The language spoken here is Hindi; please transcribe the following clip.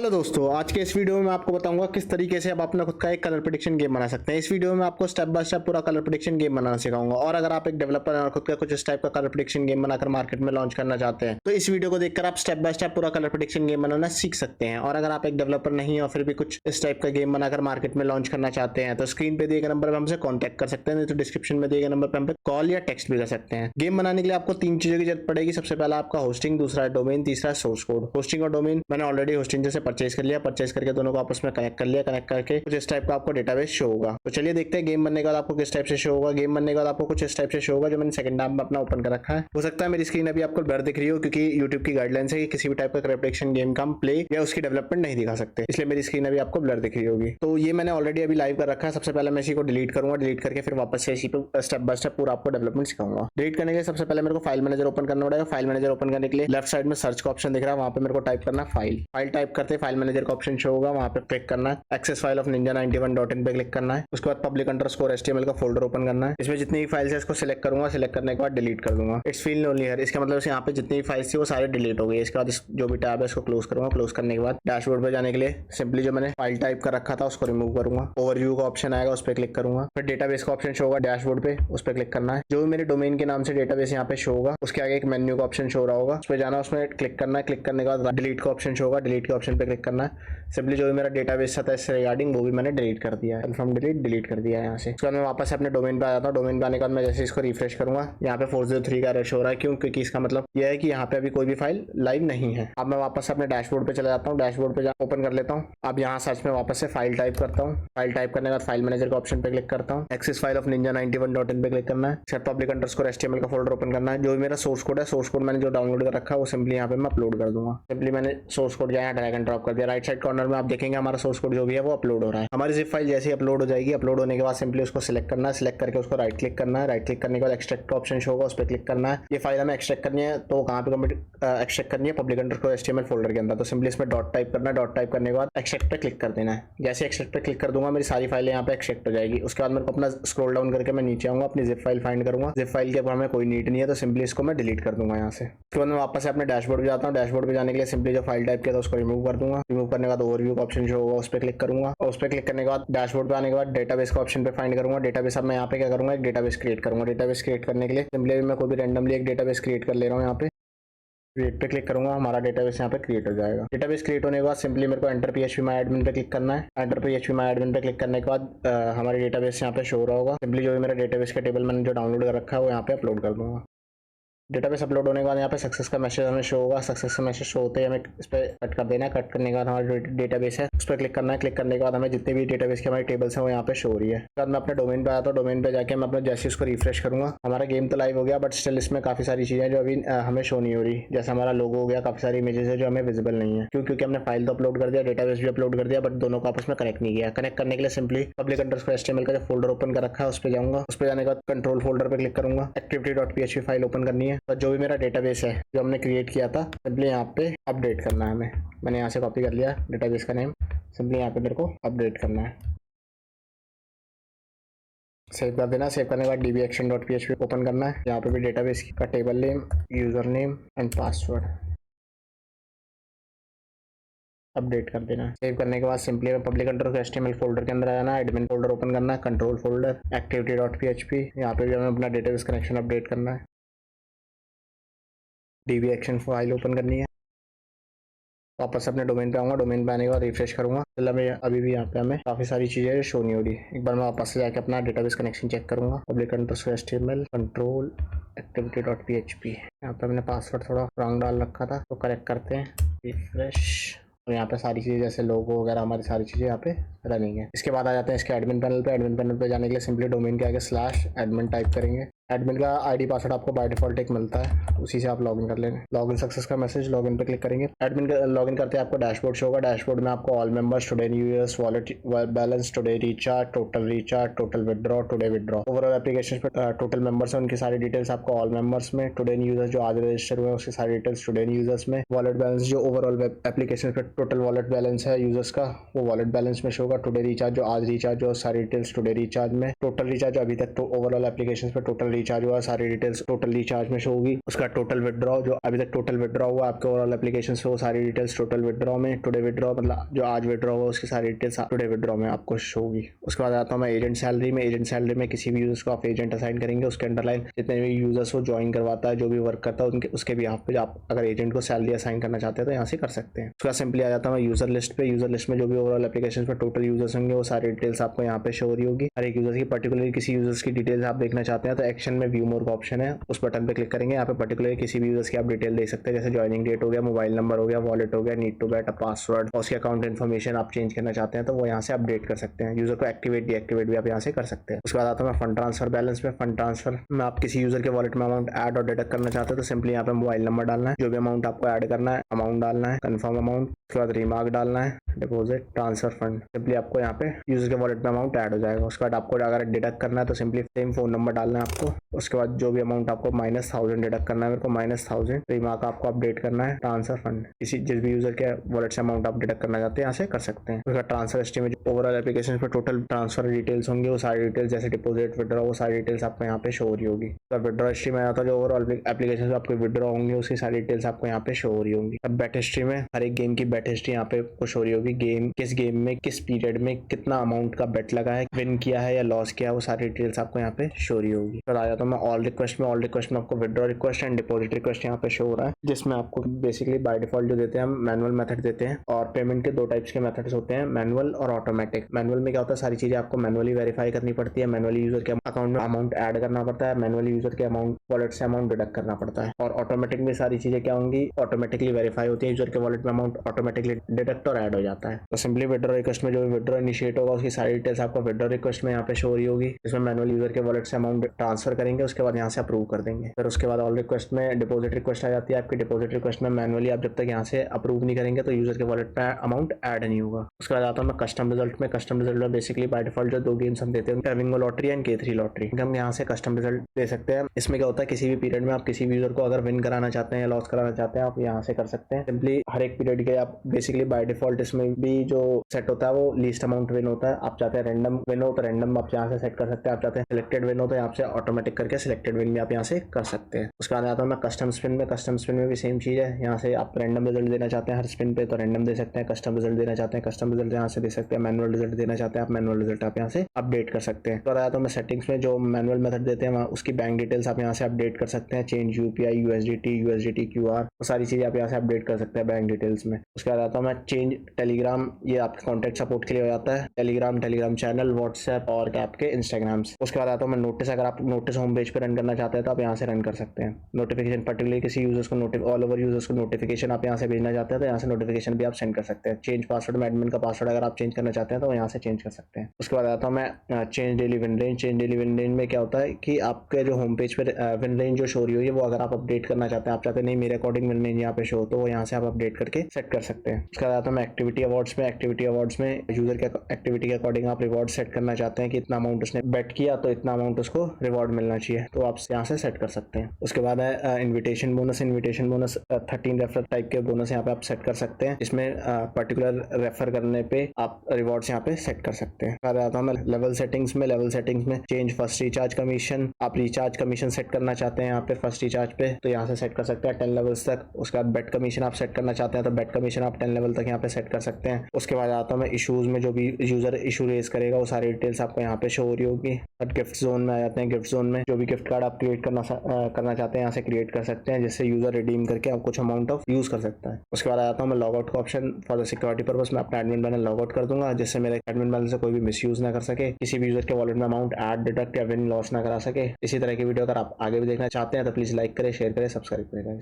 हेलो दोस्तों, आज के इस वीडियो में मैं आपको बताऊंगा किस तरीके से आप अपना खुद का एक कलर प्रेडिक्शन गेम बना सकते हैं। इस वीडियो में आपको स्टेप बाय स्टेप पूरा कलर प्रेडिक्शन गेम बनाना सिखाऊंगा। और अगर आप एक डेवलपर हैं और खुद का कुछ इस टाइप का कलर प्रेडिक्शन गेम बनाकर मार्केट में लॉन्च करना चाहते हैं तो इस वीडियो को देखकर आप स्टेप बाय स्टेप पूरा कलर प्रेडिक्शन गेम बनाना सीख सकते हैं। और अगर आप एक डेवलपर नहीं है और फिर भी कुछ इस टाइप का गेम बनाकर मार्केट में लॉन्च करना चाहते हैं तो स्क्रीन पे दिए गए नंबर पर हमसे कॉन्टैक्ट कर सकते हैं, नहीं तो डिस्क्रिप्शन में दिए गए नंबर पर हम पे कॉल या टेक्स्ट भी कर सकते हैं। गेम बनाने के लिए आपको तीन चीजों की जरूरत पड़ेगी। सबसे पहला आपका होस्टिंग, दूसरा डोमेन, तीसरा सोर्स कोड। होस्टिंग और डोमेन मैंने ऑलरेडी होस्टिंग से परचेज कर लिया, परचेज करके दोनों को आपस में कनेक्ट कर लिया। कनेक्ट करके कुछ इस टाइप का आपको डेटाबेस शो होगा। तो चलिए देखते हैं गेम बनने के बाद आपको किस टाइप से शो होगा। गेम बनने के बाद आपको कुछ इस टाइप से शो होगा जो मैंने सेकंड टैब में अपना ओपन कर रखा है। हो सकता है मेरी स्क्रीन अभी आपको ब्लर दिख रही हो, क्योंकि यूट्यूब की गाइडलाइंस है कि किसी भी टाइप का प्रेडिक्शन गेम का हम प्ले या उसकी डेवलपमेंट नहीं दिखा सकते, इसलिए मेरी स्क्रीन अभी आपको ब्लर दिख रही होगी। तो ये मैंने ऑलरेडी अभी लाइव कर रखा है। सबसे पहले मैं इसी को डिलीट करूंगा, डिलीट करके फिर वापस से इसी पे स्टेप बाय स्टेप पूरा आपको डेवलपमेंट सिखाऊंगा। डिलीट करने के लिए सबसे पहले मेरे को फाइल मैनेजर ओपन करना पड़ेगा। फाइल मैनेजर ओपन करने के लिए लेफ्ट साइड में सर्च का ऑप्शन दिख रहा है, वहां पे मेरे को टाइप करना फाइल। फाइल टाइप करते फाइल मैनेजर का ऑप्शन शो होगा, वहां पे क्लिक करना है। एक्सेस फाइल ऑफ ninja91.in पे क्लिक करना है। उसके बाद public_html का फोल्डर ओपन करना है। इसमें जितनी भी फाइल्स है इसको सिलेक्ट करूंगा, सिलेक्ट करने के बाद डिलीट कर दूंगा। इट्स फील ओनली हियर, इसका मतलब यहाँ पे जितनी भी फाइल्स थी वो सारे डिलीट हो गई। इसके बाद जो भी टैब है इसको क्लोज करूंगा। क्लोज करने के बाद डैशबोर्ड पे जाने के लिए सिंपली जो मैंने फाइल टाइप कर रखा था उसको रिमूव करूंगा। ओवरव्यू का ऑप्शन आएगा, उस पर क्लिक करूंगा। फिर डेटाबेस का ऑप्शन शो होगा डैशबोर्ड पे, उस पर क्लिक करना है। जो भी मेरे डोमेन के नाम से डेटाबेस यहाँ पे शो होगा उसके आगे एक मेन्यू का ऑप्शन शो रहा होगा, उस पर जाना, उसमें क्लिक करना है। क्लिक करने के बाद डिलीट का ऑप्शन शो होगा, डिलीट के ऑप्शन पे क्लिक करना है। सिंपली जो भी मेरा डेटाबेस था इससे रिगार्डिंग वो भी मैंने डिलीट कर दिया है। कन्फर्म डिलीट कर दिया है यहाँ से। उसके बाद मैं वापस से अपने डोमेन पे आ जाता हूँ। डोमेन पे आने के बाद मैं जैसे इसको रिफ्रेश करूंगा यहाँ पे 403 का रश हो रहा है। क्यों? क्योंकि इसका मतलब यह है कि यहाँ पे अभी कोई भी फाइल लाइव नहीं है। अब मैं वापस अपने डैशबोर्ड पे चला जाता हूँ। डैशबोर्ड पे ओपन कर लेता हूँ। अब यहाँ सर्च में वापस से फाइल टाइप करता हूँ। फाइल टाइप करने के बाद फाइल मैनेजर का ऑप्शन पे क्लिक करता हूँ। एक्सेस फाइल ऑफ ninja91.in पे क्लिक करना है। फिर public_html का फोल्डर ओपन करना है। जो भी मेरा सोर्स कोड है, सोर्स कोड मैंने जो डाउनलोड कर रखा है वो सिंपली यहाँ पे मैं अपलोड कर दूंगा। सिंपली मैंने सोर्स कोड यहाँ ड्रैग एंड ड्रॉप कर दिया। राइट साइड कॉर्नर में आप देखेंगे हमारा सोर्स कोड जो भी है वो अपलोड हो रहा है। हमारी जिप फाइल जैसे ही अपलोड हो जाएगी, अपलोड होने के बाद सिंपली उसको सिलेक्ट करना है। सिलेक्ट करके उसको राइट क्लिक करना है। राइट क्लिक करने के बाद एक्सट्रैक्ट का ऑप्शन शो होगा, उस पर क्लिक करना है। ये फाइल हमें एक्सट्रैक्ट करनी है तो कहाँ पे एक्सट्रैक्ट करनी है? public_html फोल्डर के अंदर। तो सिंपली इसमें डॉट टाइप करना है। डॉट टाइप करने के बाद एक्सट्रैक्ट पे क्लिक कर देना है। जैसे एक्सट्रैक्ट पे क्लिक कर दूंगा मेरी सारी फाइलें यहाँ पे एक्सट्रैक्ट हो जाएगी। उसके बाद मेरे को अपना स्क्रॉल डाउन करके मैं नीचे आऊंगा, अपनी जिप फाइल फाइंड करूंगा। जिप फाइल के अब हमें कोई नीड नहीं है तो सिंपली इसको मैं डिलीट कर दूंगा यहाँ से। उसके बाद मैं वापस से अपने डैशबोर्ड पे जाता हूँ। डैशबोर्ड पे जाने के लिए सिंपली जो फाइल टाइप किया था उसको रिमूव कर दूंगा। रिमूव करने के बाद ओवरव्यू का ऑप्शन जो होगा उस पर क्लिक करूंगा। और उस पर क्लिक करने के बाद डैशबोर्ड पे आने के बाद डेटाबेस का ऑप्शन पे फाइंड करूंगा। डेटाबेस अब मैं यहाँ पे क्या करूंगा, एक डेटाबेस क्रिएट करूंगा। डेटाबेस क्रिएट करने के लिए सिंपली मैं कोई भी रैंडमली एक डेटाबेस क्रिएट कर ले रहा हूँ। यहाँ पे क्रिएट पे क्लिक करूंगा, हमारा डेटाबेस यहाँ पे क्रिएट हो जाएगा। डेटाबेस क्रिएट होने के बाद सिंपली मेरे को एंटर PHP माई एडमिन पे क्लिक करना है। एंटर PHP माई एडमिन पे क्लिक करने के बाद हमारे डेटाबेस यहाँ पे शो रहा होगा। सिंपली जो भी मेरा डेटाबेस का टेबल मैंने जो डाउनलोड कर रखा है वो यहाँ पे अपलोड कर दूंगा। डेटाबेस अपलोड होने के बाद यहाँ पे सक्सेस का मैसेज हमें शो होगा। सक्सेस का मैसेज शो होते ही हमें इस पर कट कर देना है। कट करने के बाद हमारा डेटाबेस है उस पर क्लिक करना है। क्लिक करने के बाद हमें जितने भी डेटाबेस के हमारे टेबल्स हैं वो यहाँ पे शो हो रही है। उसके बाद मैं अपने डोमेन पे आता हूँ। डोमेन पे जाके मैं अपना जैसे उसको रिफ्रेश करूंगा, हमारा गेम तो लाइव हो गया बट स्टिल इसमें काफी सारी चीजें जो अभी हमें शो नहीं हो रही। जैसे हमारा लोगो हो गया, काफी सारी इमेजेस है जो हमें विजिबल नहीं है। क्योंकि हमने फाइल तो अपलोड कर दिया, डेटाबेस भी अपलोड कर दिया, बट दोनों को आपस में कनेक्ट नहीं किया। कनेक्ट करने के लिए सिंपली public_html का जो फोल्डर ओपन कर रखा है उस पर जाऊंगा। उस पर जाने के बाद कंट्रोल फोल्डर पे क्लिक करूंगा। activity.php फाइल ओपन करनी है। तो जो भी मेरा डेटाबेस है जो हमने क्रिएट किया था सिंपली यहाँ पे अपडेट करना है हमें। मैंने यहाँ से कॉपी कर लिया डेटाबेस का नेम, सिंपली यहाँ पे मेरे को अपडेट करना है। सेव कर देना। सेव करने के बाद dbaction.php ओपन करना है। यहाँ पे भी डेटाबेस का table name, user name and password update कर देना। सेव करने के बाद सिंपली public_html फोल्डर के अंदर आ जाना है। एडमिन फोल्डर ओपन करना है, कंट्रोल फोल्डर, activity.php। यहाँ पे भी हमें अपना डेटाबेस कनेक्शन अपडेट करना है। dbaction फाइल ओपन करनी है। वापस अपने डोमेन पे आऊँगा। डोमेन पे आने के बाद रिफ्रेश करूंगा। चलो मैं अभी भी यहाँ पे हमें काफ़ी सारी चीज़ें शो नहीं हो रही। एक बार मैं वापस से जाके अपना डेटाबेस कनेक्शन चेक करूंगा। public_html control activity.php। यहाँ पे मैंने पासवर्ड थोड़ा रॉन्ग डाल रखा था तो करेक्ट करते हैं। रिफ्रेश, और यहाँ पे सारी चीज़ें जैसे लोगो वगैरह हमारी सारी चीज़ें यहाँ पे रनिंग है। इसके बाद आ जाते हैं इसके एडमिन पैनल पे। एडमिन पैनल पे जाने के लिए सिंपली डोमेन के आगे /admin टाइप करेंगे। एडमिन का आईडी पासवर्ड आपको बाय डिफॉल्ट एक मिलता है, उसी से आप लॉगिन कर लेंगे। लॉगिन सक्सेस का मैसेज, लॉगिन पे क्लिक करेंगे। एडमिन का लॉगिन करते हैं आपको डैशबोर्ड शो होगा। डैशबोर्ड में आपको all members, today new years, wallet balance, today recharge, total withdraw, today withdraw, overall application पे टोटल मेंबर्स है उनकी सारी डिटेल्स आपको ऑल मेंबर्स में, टुडे न्यू यूजर्स जो आज रजिस्टर हुए हैं उसकी सारी डिटेल्स टुडे न्यू यूजर्स में, वॉलेट बैलेंस जो ओवरऑल एप्लीकेशन पे टोटल वॉलेट बैलेंस है यूजर्स का वो वॉलेट बैलेंस में शो होगा। टुडे रिचार्ज जो आज रिचार्ज जो सारी डिटेल्स टुडे रिचार्ज में, टोटल रिचार्ज अभी तक तो ओवरऑल एप्लीकेशन पे टोटल रिचार्ज हुआ सारी डिटेल्स टोटल रिचार्ज में शो होगी। उसका टोटल विड्रॉ जो अभी तक टोटल विड्रॉ हुआ आपके ओवरऑल एप्लीकेशन से वो सारी डिटेल्स टोटल विड्रॉ में, टुडे विड्रॉ मतलब जो आज विड्रॉ हुआ उसकी सारी डिटेल्स टुडे विड्रॉ में आपको शो होगी। उसके बाद आता हूँ मैं एजेंट सैलरी में। एजेंट सैलरी में किसी भी यूजर्स को आप एजेंट असाइन करेंगे, उसके अंडरलाइन जितने भी यूजर्स को ज्वाइन करवाता है, जो भी वर्क करता है, उनके उसके भी आप पे आप अगर एजेंट को सैलरी असाइन करना चाहते हैं तो यहाँ से कर सकते हैं। उसके बाद सिंपली आ जाता हूँ मैं यूजर लिस्ट पे। यूजर लिस्ट में जो भी ओवरऑल एप्लीकेशन पे टोटल यूजर्स होंगे वो सारी डिटेल्स आपको यहाँ पे शो हो रही होगी। हर एक यूजर की पर्टिकुलरली किसी यूजर्स की डिटेल्स आप देखना चाहते हैं तो एक्शन में व्यू मोर का ऑप्शन है, उस बटन पे क्लिक करेंगे। यहाँ पे पर्टिकुलरली किसी भी यूजर्स की आप डिटेल देख सकते हैं, जैसे ज्वाइनिंग डेट हो गया, मोबाइल नंबर हो गया, वॉलेट हो गया, need to get a password और उसके अकाउंट इन्फॉर्मेशन आप चेंज करना चाहते हैं तो वो यहाँ से अपडेट कर सकते हैं। यूजर को एक्टिवेट डीएक्टिवेट भी आप यहाँ से कर सकते हैं। उसके बाद आता है मैं फंड ट्रांसफर बैलेंस में। फंड ट्रांसफर में आप किसी यूजर के वॉलेट में अमाउंट ऐड और डिडक्ट करना चाहते हैं तो सिंपली यहाँ पे मोबाइल नंबर डालना है, जो भी अमाउंट आपको ऐड करना है अमाउंट डालना है, कंफर्म अमाउंट, उसके बाद रिमार्क डालना है, डिपॉजिट, ट्रांसफर फंड। सिंपली आपको यहाँ पे यूजर के वॉलेट में अमाउंट ऐड हो जाएगा। उसके बाद आपको अगर डिडक्ट करना है तो सिंपली सेम फोन नंबर डालना है आपको। उसके बाद जो भी अमाउंट आपको -1000 डिडक्ट करना है, मेरे को -1000 रिमार्क आपको अपडेट करना है, ट्रांसफर फंड। किसी जिस भी यूजर के वॉलेट से अमाउंट आप डिडक्ट करना चाहते हैं यहाँ से कर सकते हैं। उसका ट्रांसफर एस्टीमेट ओवरऑल एप्लीकेशन पे टोटल ट्रांसफर डिटेल्स होंगे वो सारी डिटेल्स जैसे डिपॉजिट विड्रॉ वो सारी डिटेल्स आपको यहाँ पे शो हो रही होगी। तो विड्रॉ हिस्ट्री में आता है जो ओवरऑल एप्लीकेशन से आपको विड्रॉ होंगे उसकी सारी डिटेल्स आपको यहाँ पे शो हो रही होंगी। अब बैट हिस्ट्री में हर एक गेम की बैट हिस्ट्री यहाँ पे शो हो रही होगी। गेम किस गेम में किस पीरियड में कितना अमाउंट का बेट लगा है, विन किया है या लॉस किया है, वो सारी डिटेल्स आपको यहाँ पे शो हो रही होगी। तो आ जाता हूँ मैं ऑल रिक्वेस्ट में। ऑल रिक्वेस्ट में आपको withdraw request and deposit request यहाँ पे शो हो रहा है, जिसमें आपको बेसिकली बाय डिफॉल्ट जो देते हैं हम मैनुअल मेथड देते हैं। और पेमेंट के दो टाइप्स के मेथड्स होते हैं, मैनुअल और ऑटोमेटिक। मैनुअल में क्या होता है सारी चीजें आपको मैनुअली वेरीफाई करनी पड़ती है, मैनुअली यूजर के अकाउंट में अमाउंट ऐड करना पड़ता है, मैनुअली यूजर के अमाउंट वॉलेट से अमाउंट डिडक्ट करना पड़ता है। और ऑटोमेटिक में सारी चीजें क्या होंगी ऑटोमेटिकली वेरीफाई होती है, यूजर के वॉलेट में अमाउंट ऑटोमेटिकली डिडक्ट और ऐड हो जाता है। तो सिंपली विड्रॉ रिक्वेस्ट में जो विड्रॉ इनिशिएट होगा उसकी सारी डिटेल्स आपको विड्रॉ रिक्वेस्ट में यहाँ पे शो हो रही होगी, जिसमें मैनुअल यूजर के वॉलेट से अमाउंट ट्रांसफर करेंगे, उसके बाद यहाँ से अप्रूव कर देंगे। फिर उसके बाद ऑल रिक्वेस्ट में डिपॉजिट रिक्वेस्ट आ जाती है आपकी। डिपॉजिट रिक्वेस्ट में मैनुअली आप जब तक यहाँ से अप्रूव नहीं करेंगे तो यूजर के वॉलेट में अमाउंट ऐड नहीं होगा। उसके बाद आता हूँ मैं कस्टम रिजल्ट में। कस्टम रिजल्ट में बेसिकली बाय डिफॉल्ट जो दो गेम्स हम देते हैं टर्विंगो लॉटरी एंड K3 लॉटरी, हम यहाँ से कस्टम रिजल्ट दे सकते हैं। इसमें क्या होता है किसी भी पीरियड में आप किसी भी यूजर को अगर विन कराना चाहते हैं या लॉस कराना चाहते हैं आप यहाँ से कर सकते हैं। सिंपली हर एक पीरियड के आप बेसिकली बाय डिफॉल्ट इसमें भी जो सेट होता है वो लीस्ट अमाउंट विन होता है। आप चाहते हैं रैंडम विन हो तो रैंडम आप यहाँ से सेट कर सकते हैं, आप चाहते हैं सिलेक्टेड विन हो तो यहाँ से ऑटोमेटिक करके सिलेक्टेड विन भी आप यहाँ से कर सकते हैं। उसके बाद आता हूँ मैं कस्टम स्पिन में। कस्टम स्पिन में भी सेम चीज है, यहाँ से आप रैंडम रिजल्ट देना चाहते हैं हर स्पिन पे तो रैंडम दे सकते हैं, कस्टम रिजल्ट देना चाहते हैं कस्टम रिजल्ट यहाँ से दे सकते हैं, मैनुअल रिजल्ट देना चाहते हैं आप मैनुअल रिजल्ट आप यहाँ से अपडेट कर सकते हैं। तो आता हूँ मैं सेटिंग्स में जो मैनुअल मेथड देते हैं उसकी बैंक डिटेल्स आप यहाँ से अपडेट कर सकते हैं, चेंज UPI USDT QR वो सारी चीजें आप यहाँ से अपडेट कर सकते हैं बैंक डिटेल्स में। उसके बाद आता हूँ मैं चेंज टेलीग्राम, ये आपके कॉन्टैक्ट सपोर्ट के लिए हो जाता है, टेलीग्राम चैनल, व्हाट्सएप और आपके इंस्टाग्राम से। उसके बाद आता हूँ मैं नोटिस। अगर आप नोटिस होम पेज पे रन करना चाहते हैं तो आप यहाँ से रन कर सकते हैं। नोटिफिकेशन पर्टिकुलरली किसी यूजर्स को ऑल ओवर यूजर्स को नोटिफिकेशन आप यहाँ से भेजना चाहते हैं तो यहाँ से नोटिफिकेशन भी आप सेंड कर सकते हैं। चेंज पासवर्ड में एडमिन का पासवर्ड अगर आप चेंज करना चाहते हैं तो यहाँ से चेंज कर सकते हैं। उसके बाद आता हूँ मैं change daily win range. Change daily win range में क्या होता है कि आपके जो होम पेज पर विन रेंज जो शो रही है वो अगर आप अपडेट करना चाहते हैं, आप चाहते हैं नहीं मेरे अकॉर्डिंग विन रेंज यहाँ पे शो तो वो यहाँ से आप अपडेट करके सेट कर सकते हैं। उसके बाद आता हूँ मैं एक्टिविटी अवार्ड्स में। एक्टिविटी अवार्ड्स में यूजर के एक्टिविटी के अकॉर्डिंग आप रिवॉर्ड सेट करना चाहते हैं कि इतना अमाउंट उसने बेट किया तो इतना अमाउंट उसको रिवॉर्ड मिलना चाहिए तो आप यहाँ से सेट कर सकते हैं। उसके बाद है invitation bonus. Invitation bonus 13 refer type के बोनस यहाँ पे आप सेट कर सकते हैं, इसमें पर्टिकुलर रेफर करने पे आप रिवॉर्ड्स यहाँ पे सेट कर सकते हैं। फिर आता हूँ मैं लेवल सेटिंग्स में। लेवल सेटिंग्स में चेंज फर्स्ट रिचार्ज कमीशन, आप रिचार्ज कमीशन सेट करना चाहते हैं यहाँ पे फर्स्ट रिचार्ज पे तो यहाँ से सेट कर सकते हैं 10 लेवल्स तक। उसके बाद बेट कमीशन आप सेट करना चाहते हैं तो बेट कमीशन आप 10 लेवल तक यहाँ पे सेट कर सकते हैं। उसके बाद आता हूँ मैं इशूज में। जो भी यूजर इशू रेज करेगा वो सारी डिटेल्स आपको यहाँ पे शो हो रही होगी। बट गिफ्ट जोन में आ जाते हैं। गिफ्ट जोन में जो भी गिफ्ट कार्ड आप क्रिएट करना चाहते हैं यहाँ से क्रिएट कर सकते हैं, जिससे यूजर रिडीम करके आप कुछ अमाउंट ऑफ यूज कर सकता है। उसके बाद आता हूँ मैं लॉग आउट का option. For the security purpose मैं अपना एडमिन पैनल लॉग आउट कर दूंगा, जिससे मेरे एडमिन पैनल से कोई भी मिसयूज ना कर सके, किसी भी यूजर के वॉलेट में अमाउंट ऐड डिडक्ट या विन लॉस ना करा सके। इसी तरह की वीडियो अगर आप आगे भी देखना चाहते हैं तो प्लीज लाइक करें, शेयर करें, सब्सक्राइब करें।